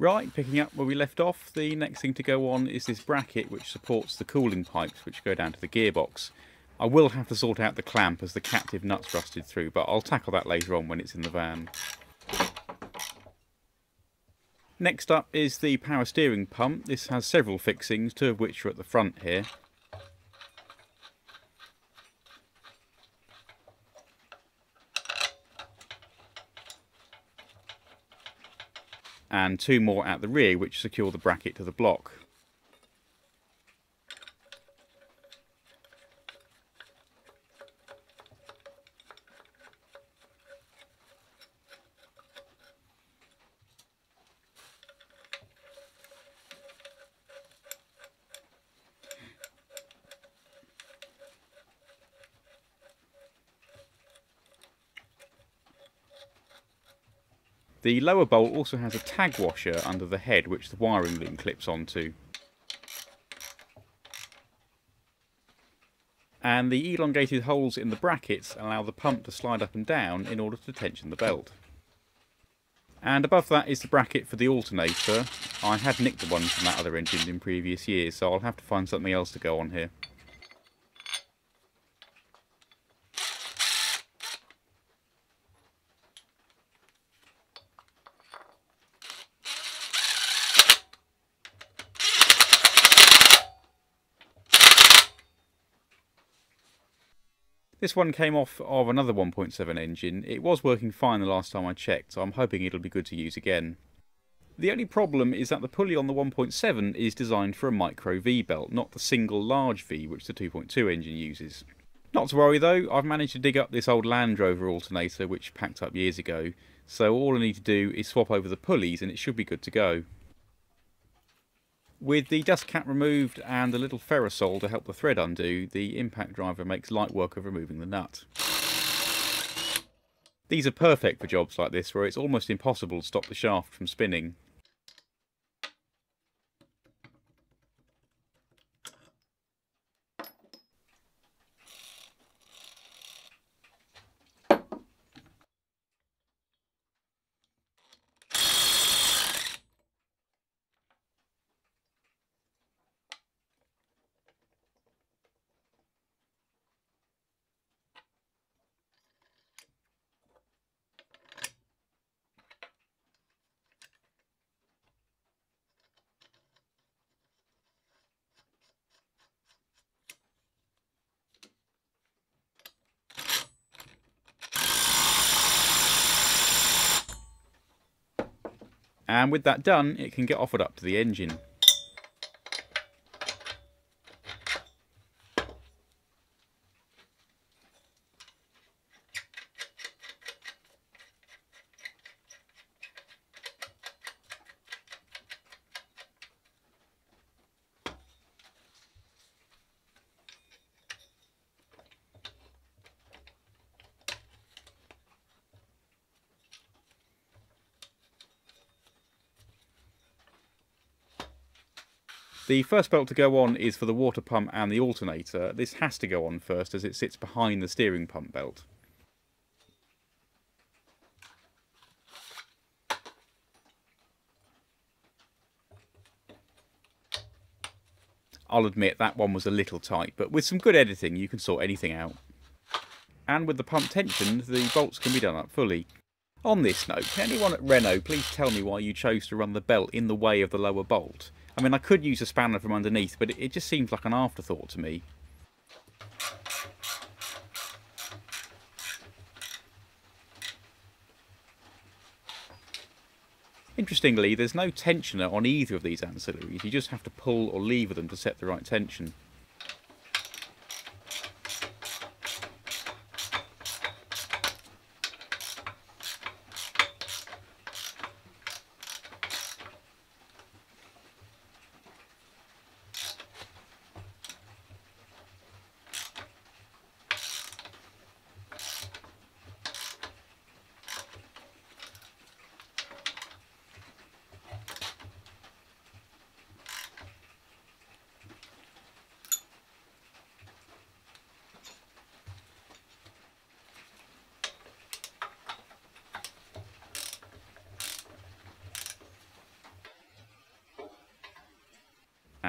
Right, picking up where we left off, the next thing to go on is this bracket which supports the cooling pipes which go down to the gearbox. I will have to sort out the clamp as the captive nut's rusted through, but I'll tackle that later on when it's in the van. Next up is the power steering pump. This has several fixings, two of which are at the front here. And two more at the rear which secure the bracket to the block. The lower bolt also has a tag washer under the head which the wiring loom clips onto. And the elongated holes in the brackets allow the pump to slide up and down in order to tension the belt. And above that is the bracket for the alternator. I had nicked the one from that other engine in previous years, so I'll have to find something else to go on here. This one came off of another 1.7 engine. It was working fine the last time I checked, so I'm hoping it'll be good to use again. The only problem is that the pulley on the 1.7 is designed for a micro V belt, not the single large V which the 2.2 engine uses. Not to worry though, I've managed to dig up this old Land Rover alternator which packed up years ago, so all I need to do is swap over the pulleys and it should be good to go. With the dust cap removed and a little ferrosol to help the thread undo, the impact driver makes light work of removing the nut. These are perfect for jobs like this where it's almost impossible to stop the shaft from spinning. And with that done, it can get offered up to the engine. The first belt to go on is for the water pump and the alternator. This has to go on first as it sits behind the steering pump belt. I'll admit that one was a little tight, but with some good editing you can sort anything out. And with the pump tensioned, the bolts can be done up fully. On this note, can anyone at Renault please tell me why you chose to run the belt in the way of the lower bolt? I mean, I could use a spanner from underneath, but it just seems like an afterthought to me. Interestingly, there's no tensioner on either of these ancillaries, you just have to pull or lever them to set the right tension.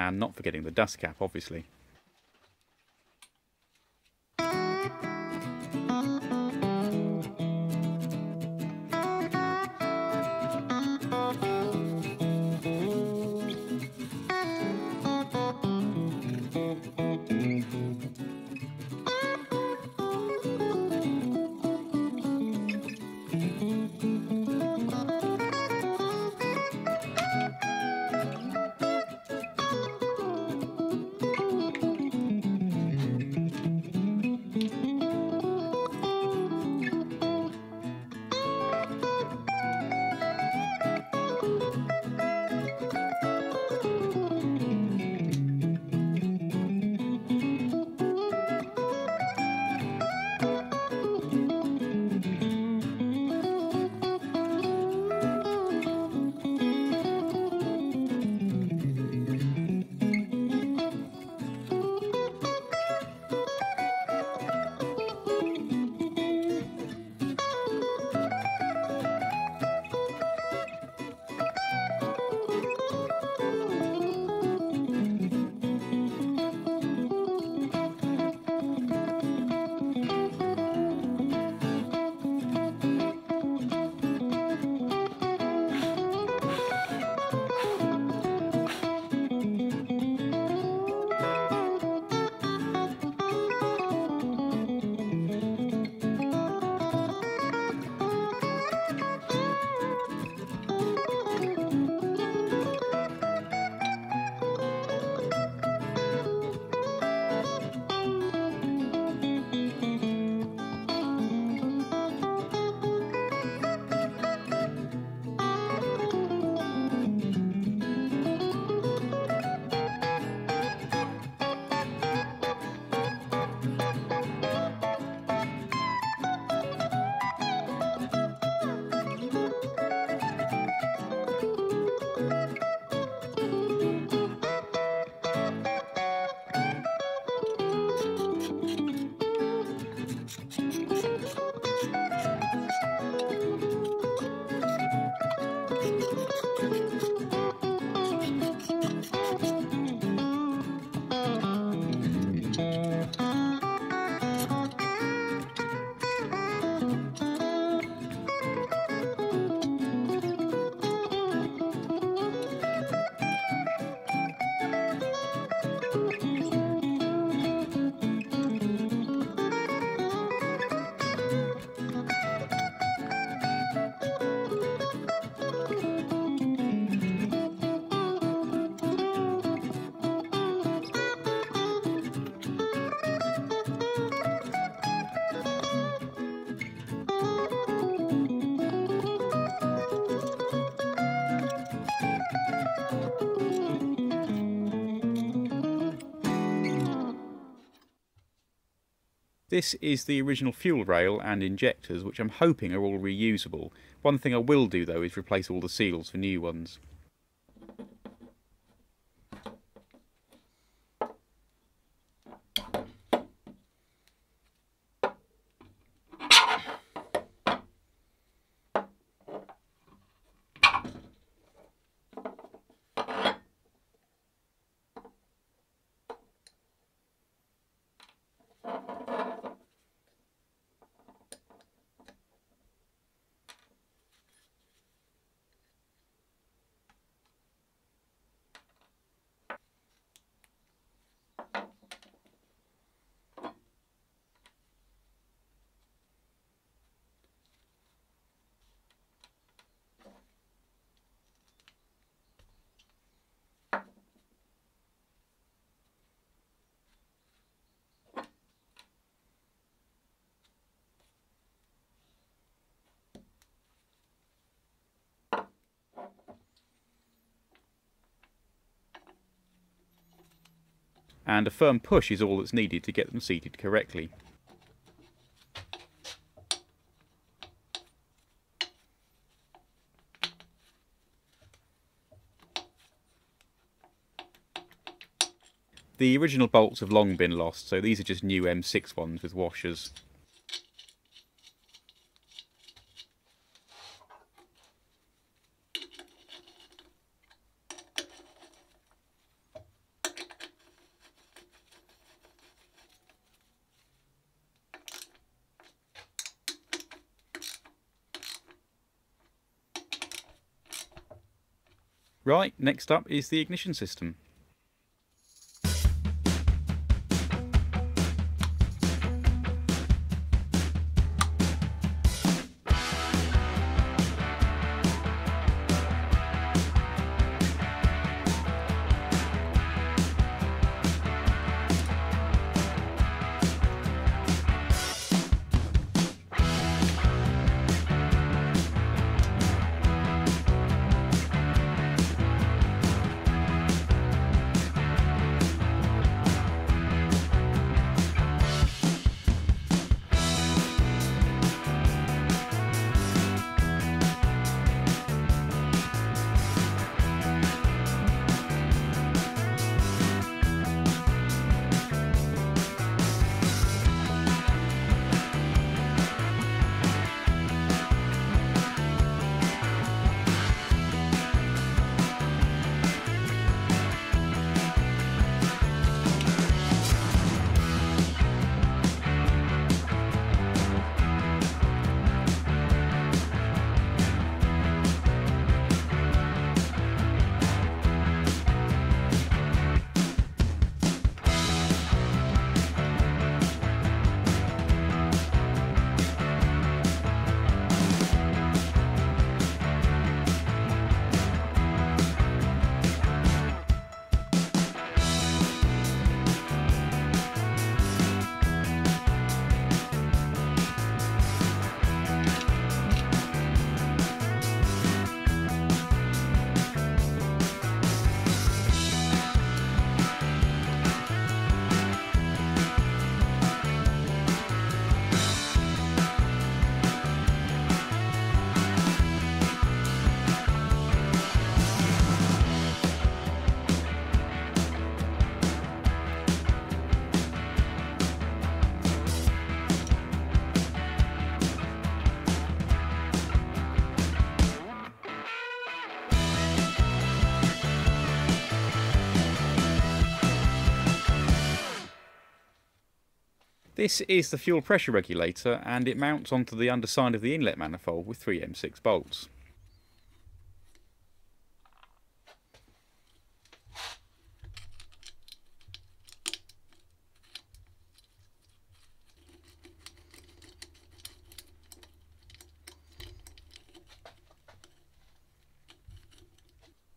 and not forgetting the dust cap, obviously. This is the original fuel rail and injectors, which I'm hoping are all reusable. One thing I will do though is replace all the seals for new ones. And a firm push is all that's needed to get them seated correctly. The original bolts have long been lost, so these are just new M6 ones with washers. Right, next up is the ignition system. This is the fuel pressure regulator, and it mounts onto the underside of the inlet manifold with 3 M6 bolts.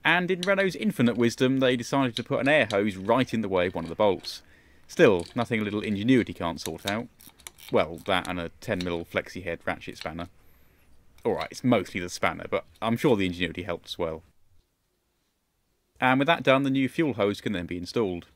And in Renault's infinite wisdom, they decided to put an air hose right in the way of one of the bolts. Still, nothing a little ingenuity can't sort out. Well, that and a 10mm flexi head ratchet spanner. Alright, it's mostly the spanner, but I'm sure the ingenuity helped as well. And with that done, the new fuel hose can then be installed.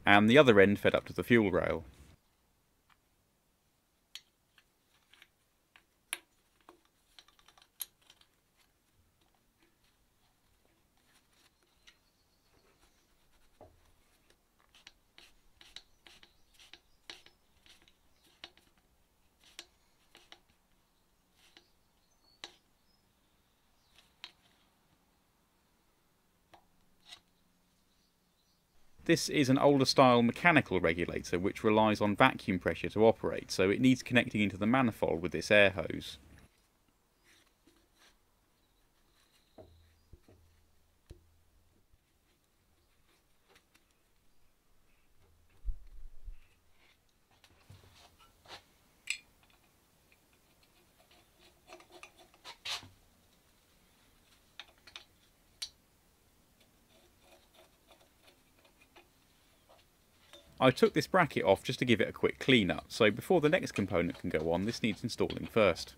And the other end fed up to the fuel rail. This is an older style mechanical regulator which relies on vacuum pressure to operate, so it needs connecting into the manifold with this air hose. I took this bracket off just to give it a quick clean up, so before the next component can go on, this needs installing first.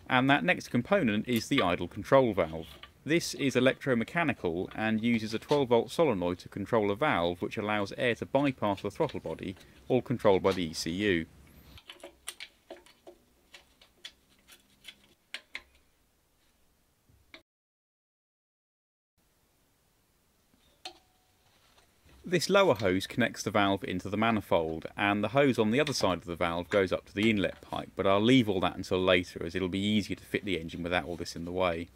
And that next component is the idle control valve. This is electromechanical and uses a 12-volt solenoid to control a valve which allows air to bypass the throttle body, all controlled by the ECU. This lower hose connects the valve into the manifold, and the hose on the other side of the valve goes up to the inlet pipe, but I'll leave all that until later as it'll be easier to fit the engine without all this in the way.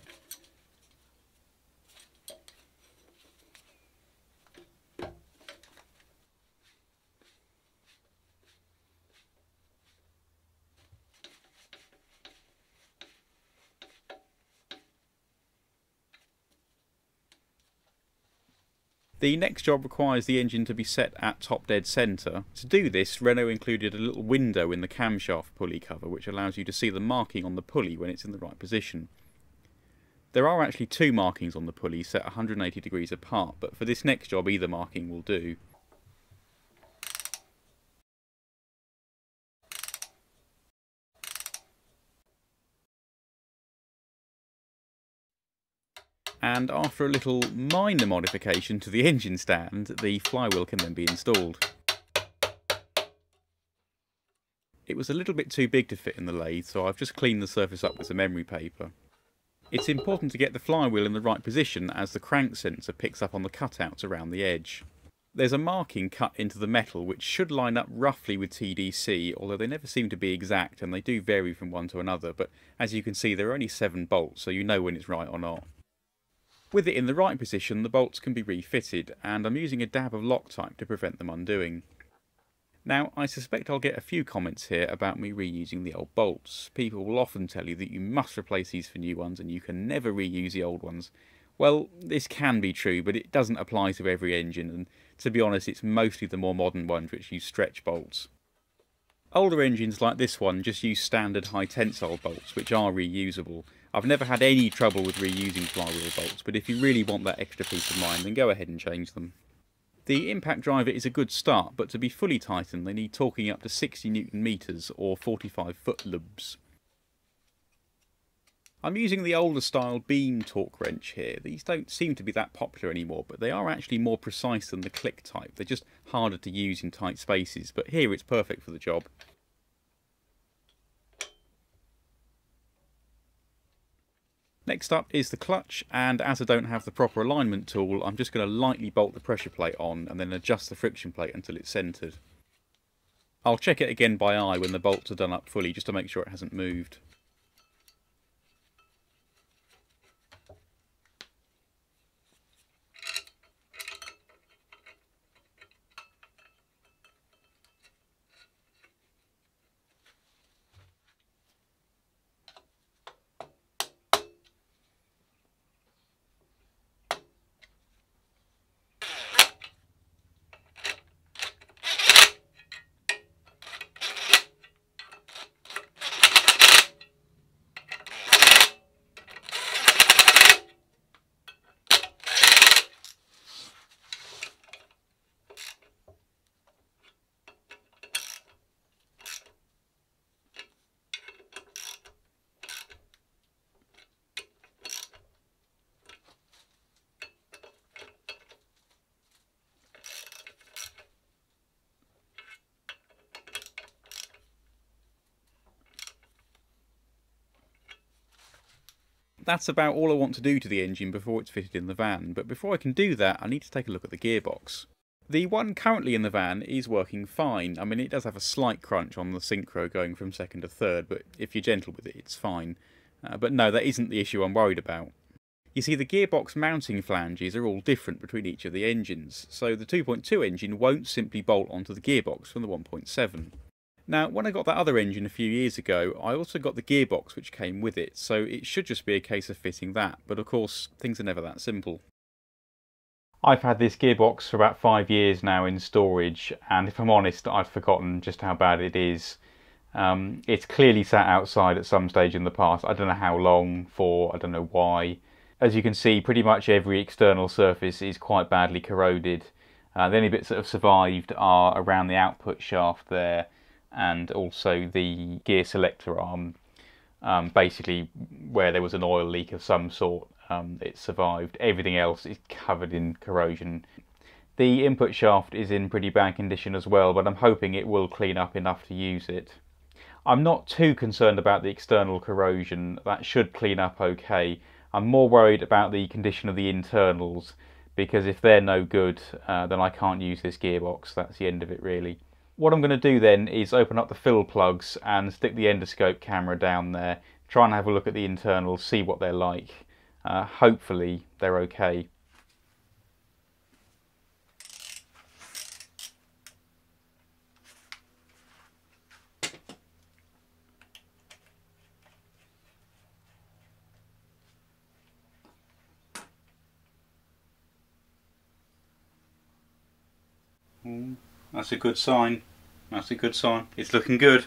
The next job requires the engine to be set at top dead centre. To do this, Renault included a little window in the camshaft pulley cover which allows you to see the marking on the pulley when it's in the right position. There are actually two markings on the pulley set 180 degrees apart, but for this next job either marking will do. And after a little minor modification to the engine stand, the flywheel can then be installed. It was a little bit too big to fit in the lathe, so I've just cleaned the surface up with some emery paper. It's important to get the flywheel in the right position as the crank sensor picks up on the cutouts around the edge. There's a marking cut into the metal which should line up roughly with TDC, although they never seem to be exact and they do vary from one to another, but as you can see there are only 7 bolts, so you know when it's right or not. With it in the right position, the bolts can be refitted, and I'm using a dab of Loctite to prevent them undoing. Now, I suspect I'll get a few comments here about me reusing the old bolts. People will often tell you that you must replace these for new ones and you can never reuse the old ones. Well, this can be true, but it doesn't apply to every engine, and to be honest, it's mostly the more modern ones which use stretch bolts. Older engines like this one just use standard high tensile bolts, which are reusable. I've never had any trouble with reusing flywheel bolts, but if you really want that extra peace of mind, then go ahead and change them. The impact driver is a good start, but to be fully tightened they need torquing up to 60 Newton meters or 45 foot lubs. I'm using the older style beam torque wrench here. These don't seem to be that popular anymore, but they are actually more precise than the click type. They're just harder to use in tight spaces, but here it's perfect for the job. Next up is the clutch, and as I don't have the proper alignment tool, I'm just going to lightly bolt the pressure plate on and then adjust the friction plate until it's centred. I'll check it again by eye when the bolts are done up fully just to make sure it hasn't moved. That's about all I want to do to the engine before it's fitted in the van, but before I can do that I need to take a look at the gearbox. The one currently in the van is working fine. I mean, it does have a slight crunch on the synchro going from second to third, but if you're gentle with it, it's fine. But no, that isn't the issue I'm worried about. You see, the gearbox mounting flanges are all different between each of the engines, so the 2.2 engine won't simply bolt onto the gearbox from the 1.7. Now, when I got that other engine a few years ago, I also got the gearbox which came with it, so it should just be a case of fitting that, but of course, things are never that simple. I've had this gearbox for about 5 years now in storage, and if I'm honest, I've forgotten just how bad it is. It's clearly sat outside at some stage in the past. I don't know how long for, I don't know why. As you can see, pretty much every external surface is quite badly corroded. The only bits that have survived are around the output shaft there, and also the gear selector arm. Basically, where there was an oil leak of some sort, it survived. Everything else is covered in corrosion. The input shaft is in pretty bad condition as well, but I'm hoping it will clean up enough to use it. I'm not too concerned about the external corrosion. That should clean up okay. I'm more worried about the condition of the internals, because if they're no good, then I can't use this gearbox. That's the end of it, really. What I'm going to do then is open up the fill plugs and stick the endoscope camera down there, try and have a look at the internals, see what they're like. Hopefully they're okay. That's a good sign. That's a good sign. It's looking good.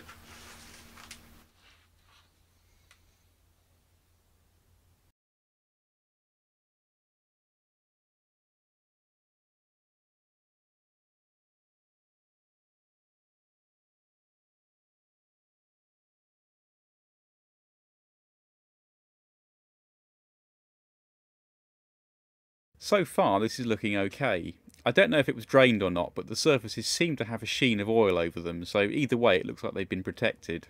So far this is looking okay. I don't know if it was drained or not, but the surfaces seem to have a sheen of oil over them, so either way it looks like they've been protected.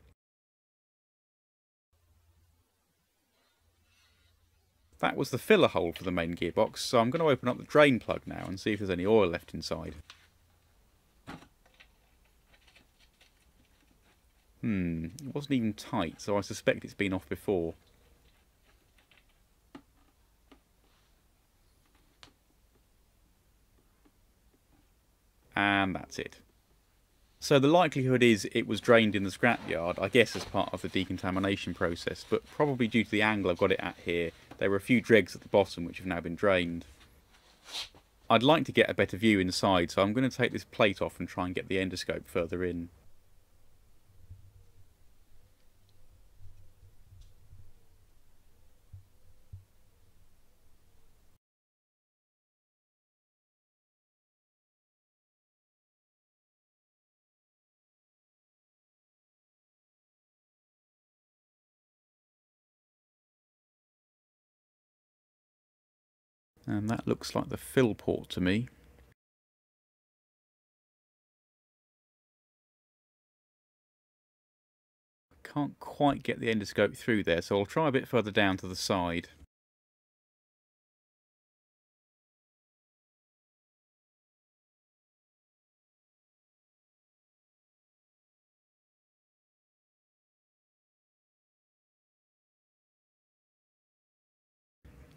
That was the filler hole for the main gearbox, so I'm going to open up the drain plug now and see if there's any oil left inside. It wasn't even tight, so I suspect it's been off before. And that's it. So the likelihood is it was drained in the scrapyard, I guess as part of the decontamination process, but probably due to the angle I've got it at here, there were a few dregs at the bottom which have now been drained. I'd like to get a better view inside, so I'm going to take this plate off and try and get the endoscope further in. And that looks like the fill port to me. Can't quite get the endoscope through there, so I'll try a bit further down to the side.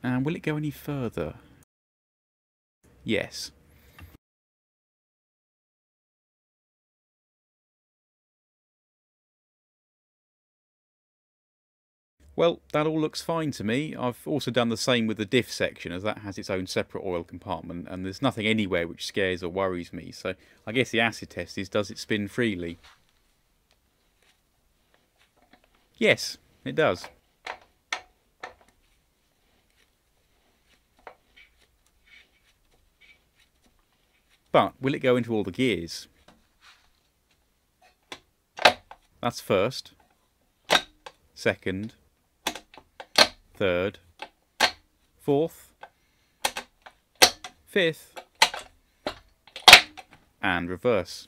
And will it go any further? Yes. Well, that all looks fine to me. I've also done the same with the diff section, as that has its own separate oil compartment, and there's nothing anywhere which scares or worries me, so I guess the acid test is, does it spin freely? Yes, it does. But will it go into all the gears? That's first, second, third, fourth, fifth, and reverse.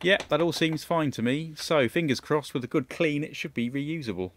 Yep, that all seems fine to me, so fingers crossed with a good clean it should be reusable.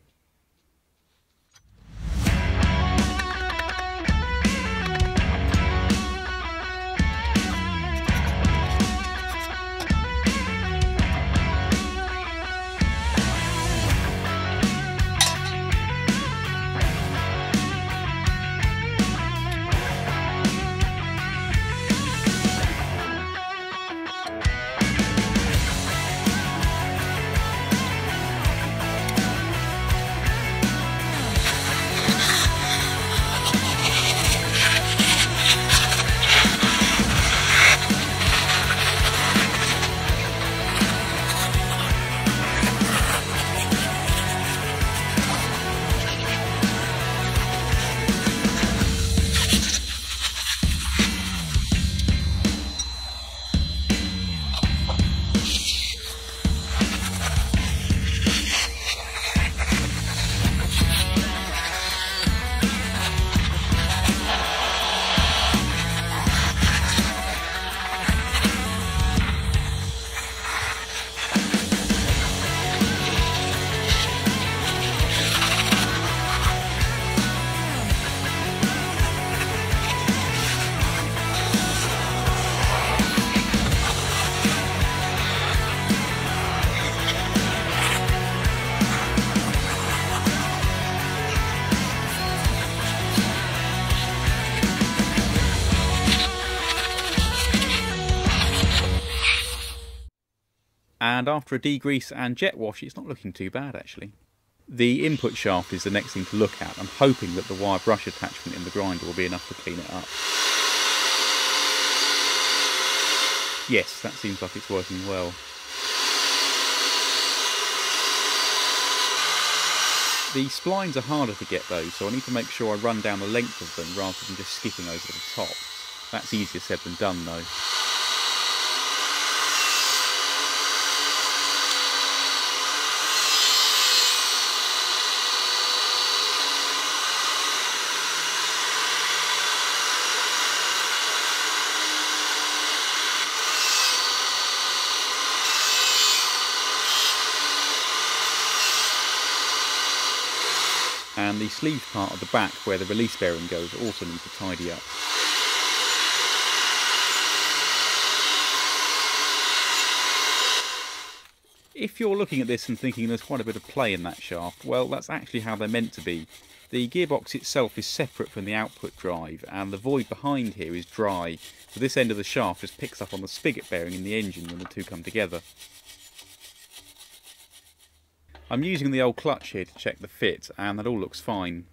And after a degrease and jet wash, it's not looking too bad actually. The input shaft is the next thing to look at. I'm hoping that the wire brush attachment in the grinder will be enough to clean it up. Yes, that seems like it's working well. The splines are harder to get though, so I need to make sure I run down the length of them rather than just skipping over the top. That's easier said than done though. And the sleeve part of the back where the release bearing goes also needs to tidy up. If you're looking at this and thinking there's quite a bit of play in that shaft, well, that's actually how they're meant to be. The gearbox itself is separate from the output drive, and the void behind here is dry, so this end of the shaft just picks up on the spigot bearing in the engine when the two come together. I'm using the old clutch here to check the fit, and that all looks fine.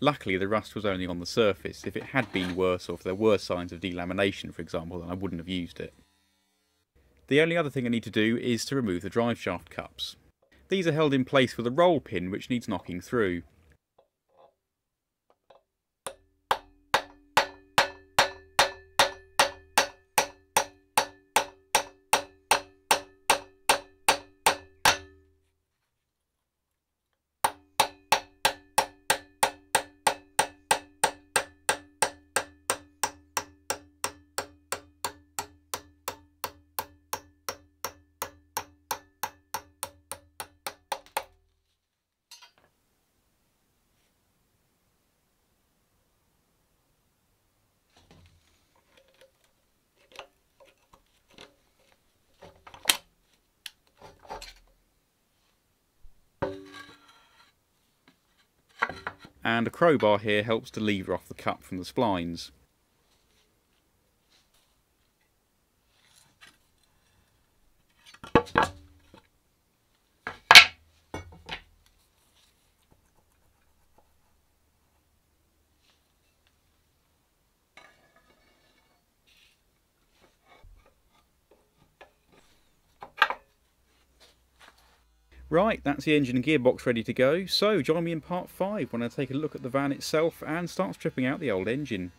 Luckily the rust was only on the surface. If it had been worse, or if there were signs of delamination for example, then I wouldn't have used it. The only other thing I need to do is to remove the drive shaft cups. These are held in place with a roll pin which needs knocking through. And a crowbar here helps to lever off the cup from the splines. Right, that's the engine and gearbox ready to go, so join me in part 5 when I take a look at the van itself and start stripping out the old engine.